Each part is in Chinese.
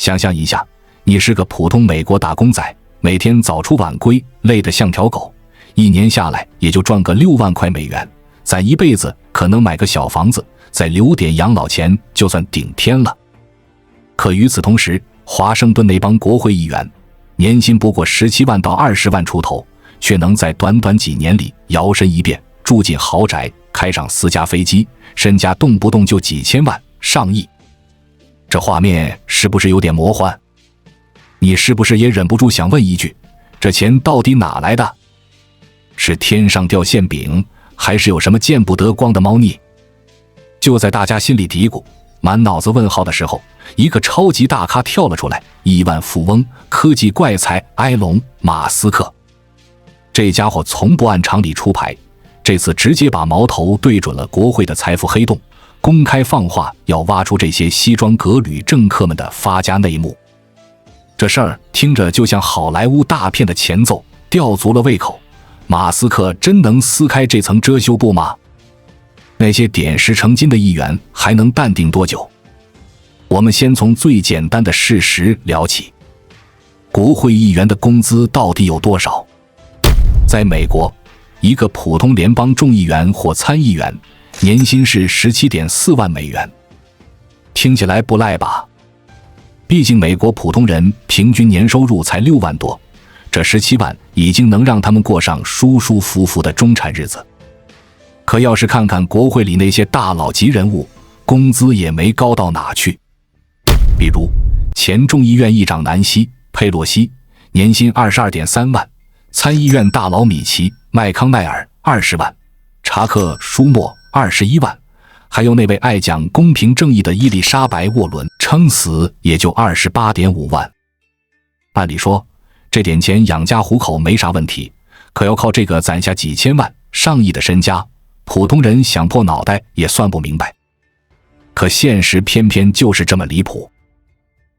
想象一下，你是个普通美国打工仔，每天早出晚归，累得像条狗，一年下来也就赚个6万块美元，攒一辈子可能买个小房子，再留点养老钱就算顶天了。可与此同时，华盛顿那帮国会议员年薪不过17万到20万出头，却能在短短几年里摇身一变，住进豪宅，开上私家飞机，身家动不动就几千万、上亿。这画面是不是有点魔幻？你是不是也忍不住想问一句，这钱到底哪来的？是天上掉馅饼，还是有什么见不得光的猫腻？就在大家心里嘀咕、满脑子问号的时候，一个超级大咖跳了出来，亿万富翁、科技怪才埃隆·马斯克。这家伙从不按常理出牌，这次直接把矛头对准了国会的财富黑洞，公开放话要挖出这些西装革履政客们的发家内幕。这事儿听着就像好莱坞大片的前奏，吊足了胃口。马斯克真能撕开这层遮羞布吗？那些点石成金的议员还能淡定多久？我们先从最简单的事实聊起，国会议员的工资到底有多少？在美国，一个普通联邦众议员或参议员年薪是 17.4 万美元。听起来不赖吧？毕竟美国普通人平均年收入才6万多，这17万已经能让他们过上舒舒服服的中产日子。可要是看看国会里那些大佬级人物，工资也没高到哪去。比如前众议院议长南希·佩洛西年薪 22.3 万，参议院大佬米奇·麦康奈尔20万，查克·舒默21万，还有那位爱讲公平正义的伊丽莎白·沃伦，撑死也就 28.5 万。按理说这点钱养家糊口没啥问题，可要靠这个攒下几千万、上亿的身家，普通人想破脑袋也算不明白。可现实偏偏就是这么离谱。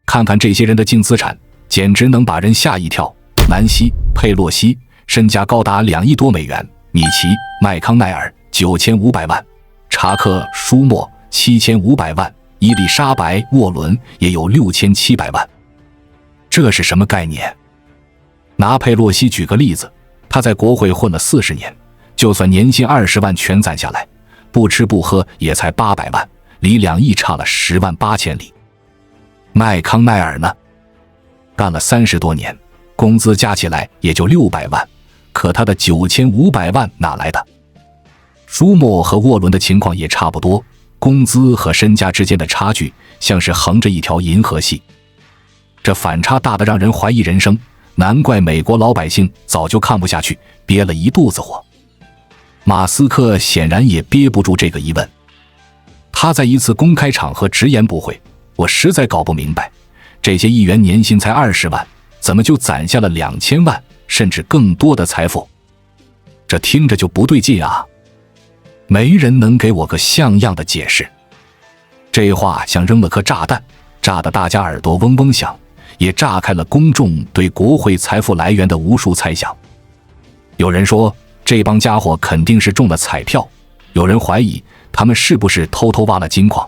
看看这些人的净资产，简直能把人吓一跳。南希·佩洛西身家高达2亿多美元，米奇·麦康奈尔9500万，查克·舒默7500万，伊丽莎白·沃伦也有6700万。这是什么概念？拿佩洛西举个例子，他在国会混了40年，就算年薪20万全攒下来，不吃不喝也才800万，离2亿差了10万8千里。麦康奈尔呢？干了30多年，工资加起来也就600万，可他的9500万哪来的？舒默和沃伦的情况也差不多，工资和身家之间的差距像是横着一条银河系，这反差大得让人怀疑人生，难怪美国老百姓早就看不下去，憋了一肚子火。马斯克显然也憋不住这个疑问，他在一次公开场合直言不讳，我实在搞不明白，这些议员年薪才20万，怎么就攒下了2000万甚至更多的财富？这听着就不对劲啊！没人能给我个像样的解释。这话像扔了颗炸弹，炸得大家耳朵嗡嗡响，也炸开了公众对国会财富来源的无数猜想。有人说这帮家伙肯定是中了彩票，有人怀疑他们是不是偷偷挖了金矿。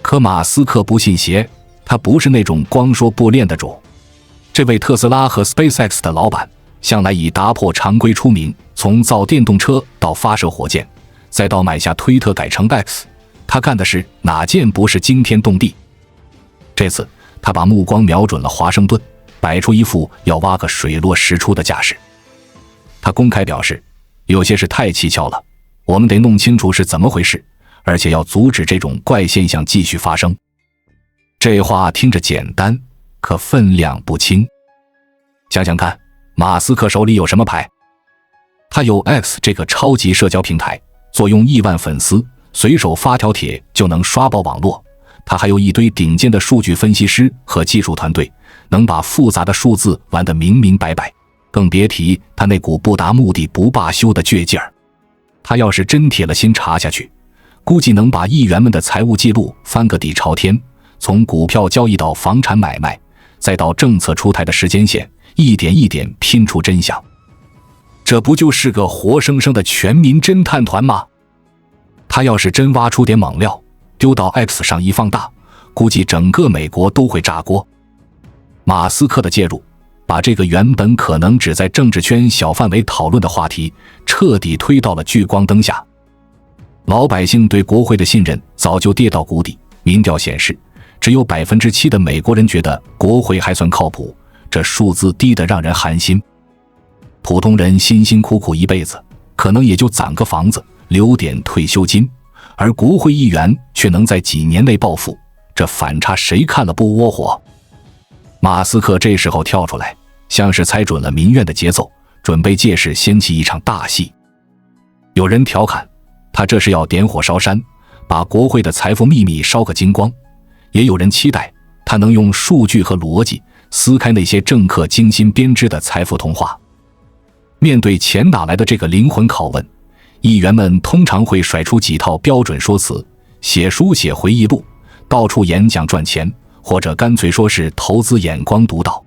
可马斯克不信邪，他不是那种光说不练的主。这位特斯拉和 SpaceX 的老板向来以打破常规出名，从造电动车到发射火箭，再到买下推特改成 X， 他干的事哪件不是惊天动地？这次他把目光瞄准了华盛顿，摆出一副要挖个水落石出的架势。他公开表示，有些事太蹊跷了，我们得弄清楚是怎么回事，而且要阻止这种怪现象继续发生。这话听着简单，可分量不轻。想想看，马斯克手里有什么牌？他有 X 这个超级社交平台，坐拥亿万粉丝，随手发条帖就能刷爆网络。他还有一堆顶尖的数据分析师和技术团队，能把复杂的数字玩得明明白白，更别提他那股不达目的不罢休的倔劲儿。他要是真铁了心查下去，估计能把议员们的财务记录翻个底朝天，从股票交易到房产买卖，再到政策出台的时间线，一点一点拼出真相。这不就是个活生生的全民侦探团吗？他要是真挖出点猛料，丢到 X 上一放大，估计整个美国都会炸锅。马斯克的介入，把这个原本可能只在政治圈小范围讨论的话题，彻底推到了聚光灯下。老百姓对国会的信任早就跌到谷底，民调显示，只有 7% 的美国人觉得国会还算靠谱，这数字低得让人寒心。普通人辛辛苦苦一辈子，可能也就攒个房子，留点退休金，而国会议员却能在几年内暴富，这反差谁看了不窝火？马斯克这时候跳出来，像是猜准了民怨的节奏，准备借势掀起一场大戏。有人调侃他这是要点火烧山，把国会的财富秘密烧个精光，也有人期待他能用数据和逻辑撕开那些政客精心编织的财富童话。面对钱哪来的这个灵魂拷问，议员们通常会甩出几套标准说辞，写书写回忆录，到处演讲赚钱，或者干脆说是投资眼光独到。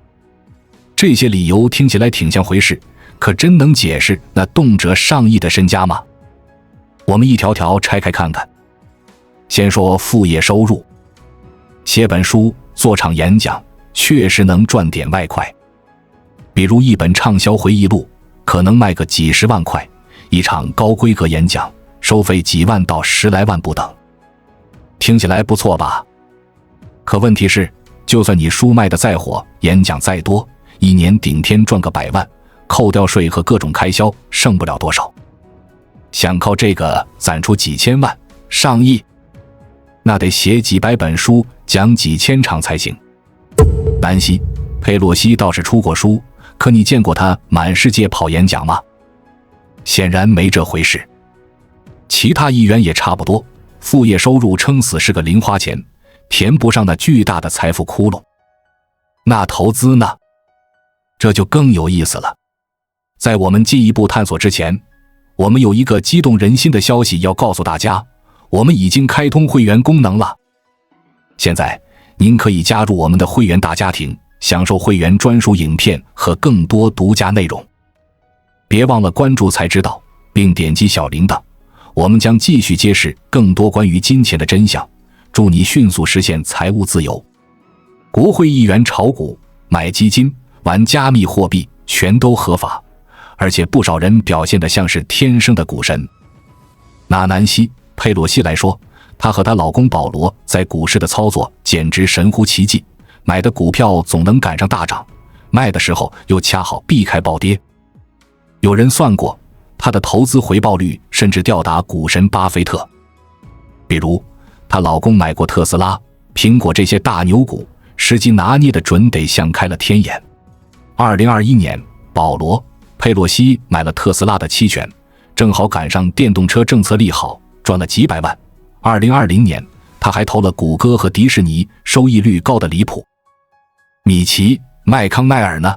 这些理由听起来挺像回事，可真能解释那动辄上亿的身家吗？我们一条条拆开看看。先说副业收入，写本书做场演讲确实能赚点外快，比如一本畅销回忆录可能卖个几十万块，一场高规格演讲收费几万到10来万不等。听起来不错吧？可问题是，就算你书卖得再火，演讲再多，一年顶天赚个100万，扣掉税和各种开销，剩不了多少。想靠这个攒出几千万、上亿，那得写几百本书，讲几千场才行。南希·佩洛西倒是出过书，可你见过他满世界跑演讲吗？显然没这回事。其他议员也差不多，副业收入撑死是个零花钱，填不上那巨大的财富窟窿。那投资呢？这就更有意思了。在我们进一步探索之前，我们有一个激动人心的消息要告诉大家，我们已经开通会员功能了。现在您可以加入我们的会员大家庭，享受会员专属影片和更多独家内容。别忘了关注才知道，并点击小铃铛，我们将继续揭示更多关于金钱的真相，助你迅速实现财务自由。国会议员炒股、买基金、玩加密货币全都合法，而且不少人表现得像是天生的股神。拿南希·佩洛西来说，她和她老公保罗在股市的操作简直神乎其技，买的股票总能赶上大涨，卖的时候又恰好避开暴跌。有人算过，她的投资回报率甚至吊打股神巴菲特。比如她老公买过特斯拉、苹果这些大牛股，时机拿捏的准得像开了天眼。2021年，保罗·佩洛西买了特斯拉的期权，正好赶上电动车政策利好，赚了几百万。2020年，他还投了谷歌和迪士尼，收益率高得离谱。米奇·麦康奈尔呢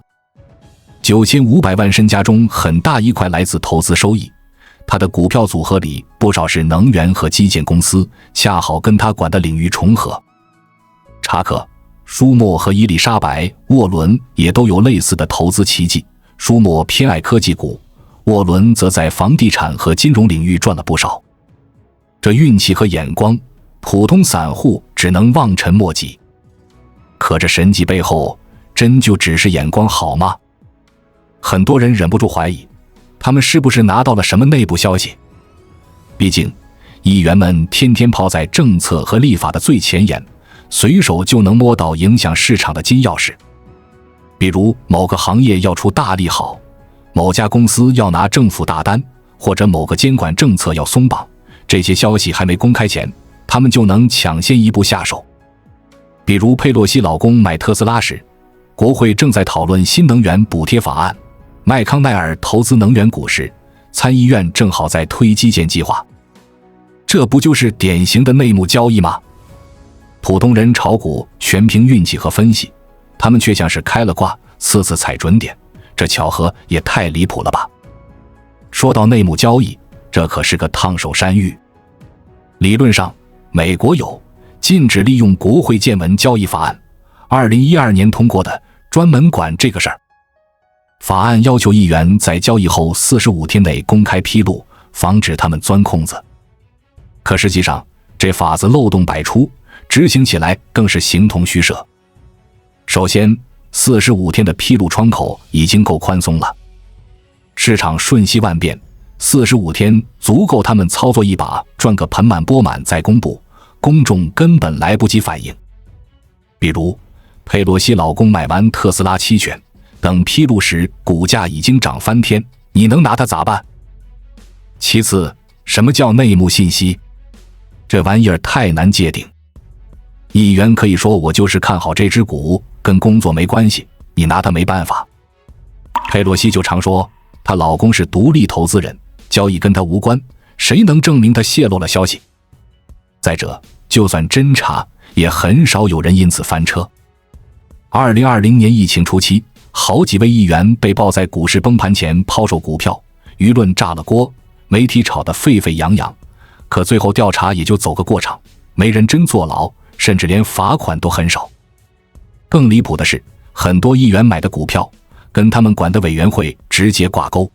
？9500万身家中很大一块来自投资收益，他的股票组合里不少是能源和基建公司，恰好跟他管的领域重合。查克·舒默和伊丽莎白·沃伦也都有类似的投资奇迹。舒默偏爱科技股，沃伦则在房地产和金融领域赚了不少。这运气和眼光，普通散户只能望尘莫及。可这神迹背后，真就只是眼光好吗？很多人忍不住怀疑，他们是不是拿到了什么内部消息？毕竟，议员们天天泡在政策和立法的最前沿，随手就能摸到影响市场的金钥匙。比如某个行业要出大利好，某家公司要拿政府大单，或者某个监管政策要松绑，这些消息还没公开前，他们就能抢先一步下手。比如佩洛西老公买特斯拉时，国会正在讨论新能源补贴法案，麦康奈尔投资能源股时，参议院正好在推基建计划。这不就是典型的内幕交易吗？普通人炒股全凭运气和分析，他们却像是开了挂，次次踩准点，这巧合也太离谱了吧。说到内幕交易，这可是个烫手山芋。理论上，美国有禁止利用国会见闻交易法案，2012年通过的，专门管这个事儿。法案要求议员在交易后45天内公开披露，防止他们钻空子。可实际上，这法子漏洞百出，执行起来更是形同虚设。首先，45天的披露窗口已经够宽松了，市场瞬息万变，45天足够他们操作一把，赚个盆满钵满再公布，公众根本来不及反应。比如佩洛西老公买完特斯拉期权，等披露时股价已经涨翻天，你能拿它咋办？其次，什么叫内幕信息？这玩意儿太难界定。议员可以说我就是看好这只股，跟工作没关系，你拿它没办法。佩洛西就常说她老公是独立投资人，交易跟她无关，谁能证明她泄露了消息？再者，就算侦查，也很少有人因此翻车。2020年疫情初期，好几位议员被曝在股市崩盘前抛售股票，舆论炸了锅，媒体吵得沸沸扬扬，可最后调查也就走个过场，没人真坐牢，甚至连罚款都很少。更离谱的是，很多议员买的股票跟他们管的委员会直接挂钩，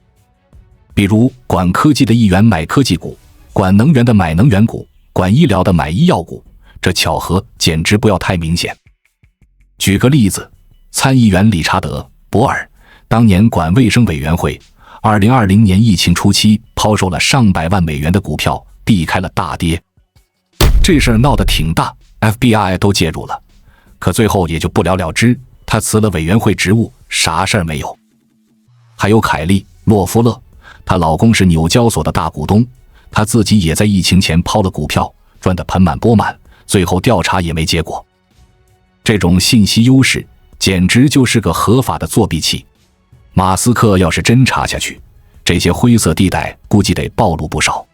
比如管科技的议员买科技股，管能源的买能源股，管医疗的买医药股，这巧合简直不要太明显。举个例子，参议员理查德·博尔当年管卫生委员会，2020年疫情初期抛售了上百万美元的股票，避开了大跌。这事儿闹得挺大， FBI 都介入了，可最后也就不了了之，他辞了委员会职务，啥事儿没有。还有凯利·洛夫勒，她老公是纽交所的大股东，她自己也在疫情前抛了股票，赚得盆满钵满，最后调查也没结果。这种信息优势简直就是个合法的作弊器。马斯克要是真查下去，这些灰色地带估计得暴露不少。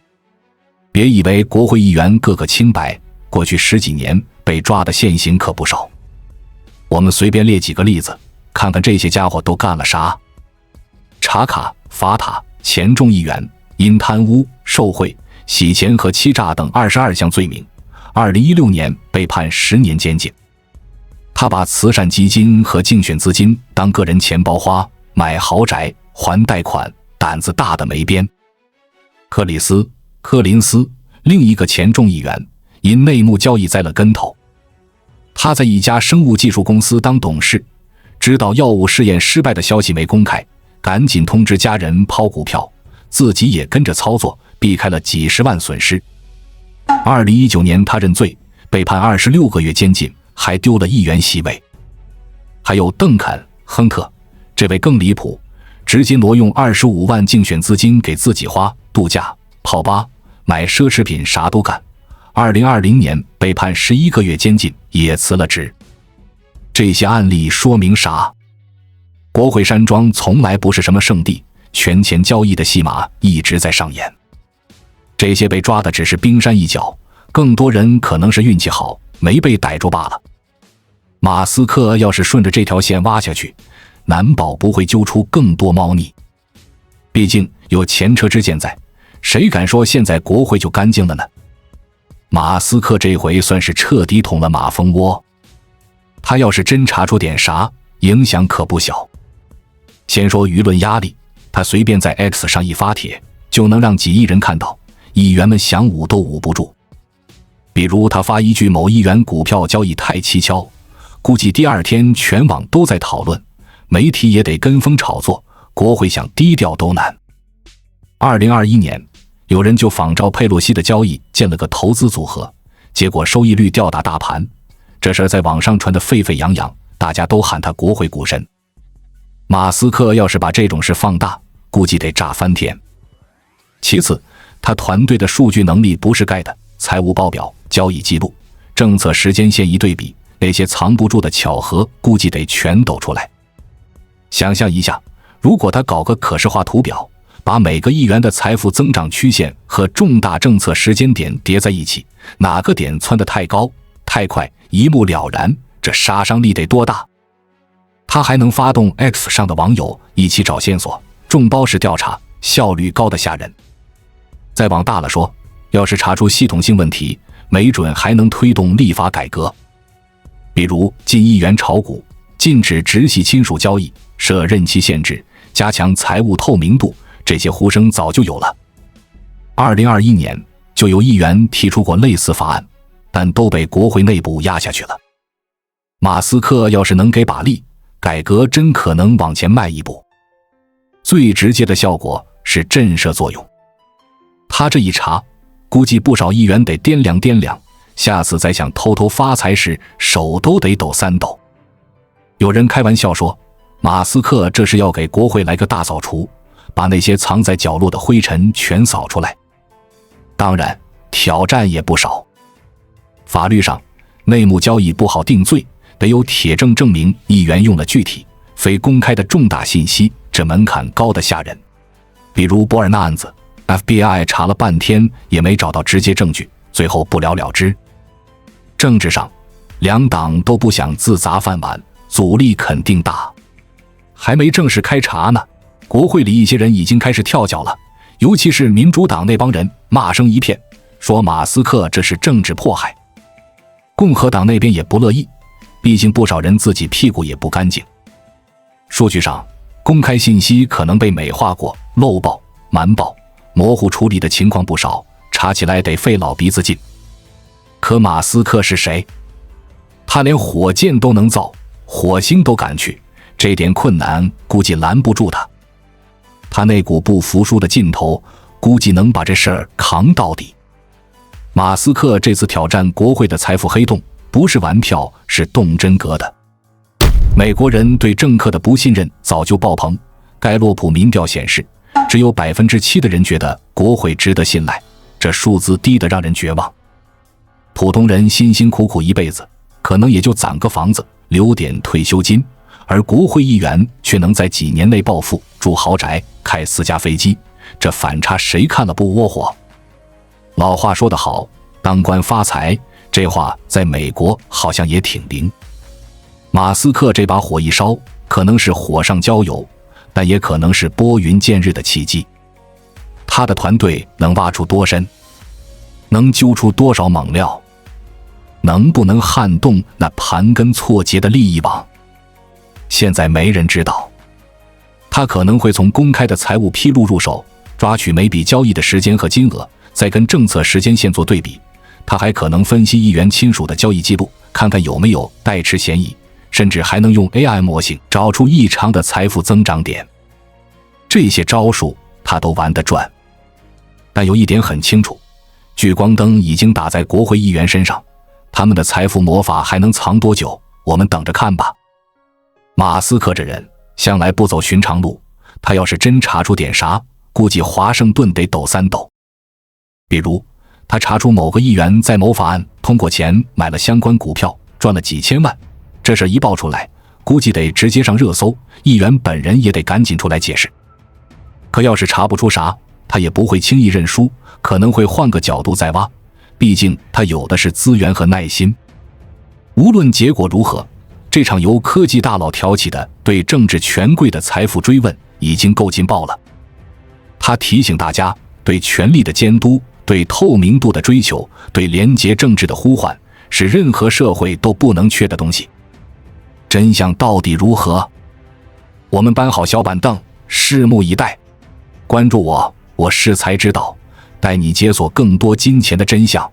别以为国会议员个个清白，过去10几年被抓的现行可不少。我们随便列几个例子，看看这些家伙都干了啥。查卡·法塔前众议员因贪污、受贿、洗钱和欺诈等22项罪名，2016年被判10年监禁。他把慈善基金和竞选资金当个人钱包花，买豪宅、还贷款，胆子大的没边。柯林斯另一个前众议员因内幕交易栽了跟头。他在一家生物技术公司当董事，知道药物试验失败的消息没公开，赶紧通知家人抛股票，自己也跟着操作，避开了几十万损失。2019年他认罪，被判26个月监禁，还丢了议员席位。还有邓肯·亨特，这位更离谱，直接挪用25万竞选资金给自己花，度假、泡吧、买奢侈品，啥都干。2020年被判11个月监禁，也辞了职。这些案例说明啥？国会山庄从来不是什么圣地，权钱交易的戏码一直在上演。这些被抓的只是冰山一角，更多人可能是运气好，没被逮住罢了。马斯克要是顺着这条线挖下去，难保不会揪出更多猫腻。毕竟有前车之鉴在，谁敢说现在国会就干净了呢？马斯克这回算是彻底捅了马蜂窝。他要是真查出点啥，影响可不小。先说舆论压力，他随便在 X 上一发帖，就能让几亿人看到，议员们想捂都捂不住。比如他发一句某议员股票交易太蹊跷，估计第二天全网都在讨论，媒体也得跟风炒作，国会想低调都难。2021年，有人就仿照佩洛西的交易建了个投资组合，结果收益率吊打大盘，这事在网上传得沸沸扬扬，大家都喊他国会股神。马斯克要是把这种事放大，估计得炸翻天。其次，他团队的数据能力不是盖的，财务报表、交易记录、政策时间线一对比，那些藏不住的巧合估计得全抖出来。想象一下，如果他搞个可视化图表，把每个议员的财富增长曲线和重大政策时间点叠在一起，哪个点窜得太高、太快，一目了然，这杀伤力得多大？他还能发动 X 上的网友一起找线索，众包式调查，效率高得吓人。再往大了说，要是查出系统性问题，没准还能推动立法改革，比如禁议员炒股、禁止直系亲属交易、设任期限制、加强财务透明度，这些呼声早就有了。2021年就有议员提出过类似法案，但都被国会内部压下去了。马斯克要是能给把力，改革真可能往前迈一步。最直接的效果是震慑作用。他这一查，估计不少议员得掂量掂量，下次再想偷偷发财时手都得抖3抖。有人开玩笑说，马斯克这是要给国会来个大扫除，把那些藏在角落的灰尘全扫出来。当然，挑战也不少。法律上，内幕交易不好定罪，得有铁证证明议员用了具体非公开的重大信息，这门槛高得吓人。比如博尔纳案子， FBI 查了半天也没找到直接证据，最后不了了之。政治上，两党都不想自砸饭碗，阻力肯定大。还没正式开查呢，国会里一些人已经开始跳脚了，尤其是民主党那帮人骂声一片，说马斯克这是政治迫害。共和党那边也不乐意，毕竟不少人自己屁股也不干净。数据上，公开信息可能被美化过，漏报、瞒报、模糊处理的情况不少，查起来得费老鼻子劲。可马斯克是谁？他连火箭都能造，火星都敢去，这点困难估计拦不住他。他那股不服输的劲头，估计能把这事儿扛到底。马斯克这次挑战国会的财富黑洞，不是玩票，是动真格的。美国人对政客的不信任早就爆棚，盖洛普民调显示，只有 7% 的人觉得国会值得信赖，这数字低得让人绝望。普通人辛辛苦苦一辈子，可能也就攒个房子，留点退休金，而国会议员却能在几年内暴富，住豪宅，开4架飞机，这反差谁看了不窝火？老话说得好，当官发财，这话在美国好像也挺灵。马斯克这把火一烧，可能是火上浇油，但也可能是拨云见日的契机。他的团队能挖出多深？能揪出多少猛料？能不能撼动那盘根错节的利益网？现在没人知道。他可能会从公开的财务披露入手，抓取每笔交易的时间和金额，再跟政策时间线做对比。他还可能分析议员亲属的交易记录，看看有没有代持嫌疑，甚至还能用 AI 模型找出异常的财富增长点。这些招数他都玩得转。但有一点很清楚，聚光灯已经打在国会议员身上，他们的财富魔法还能藏多久？我们等着看吧。马斯克这人向来不走寻常路，他要是真查出点啥，估计华盛顿得抖3抖。比如他查出某个议员在某法案通过前买了相关股票，赚了几千万，这事一爆出来，估计得直接上热搜，议员本人也得赶紧出来解释。可要是查不出啥，他也不会轻易认输，可能会换个角度再挖，毕竟他有的是资源和耐心。无论结果如何，这场由科技大佬挑起的对政治权贵的财富追问已经够劲爆了。他提醒大家，对权力的监督，对透明度的追求，对廉洁政治的呼唤，是任何社会都不能缺的东西。真相到底如何？我们搬好小板凳，拭目以待。关注我，我是才知道，带你解锁更多金钱的真相。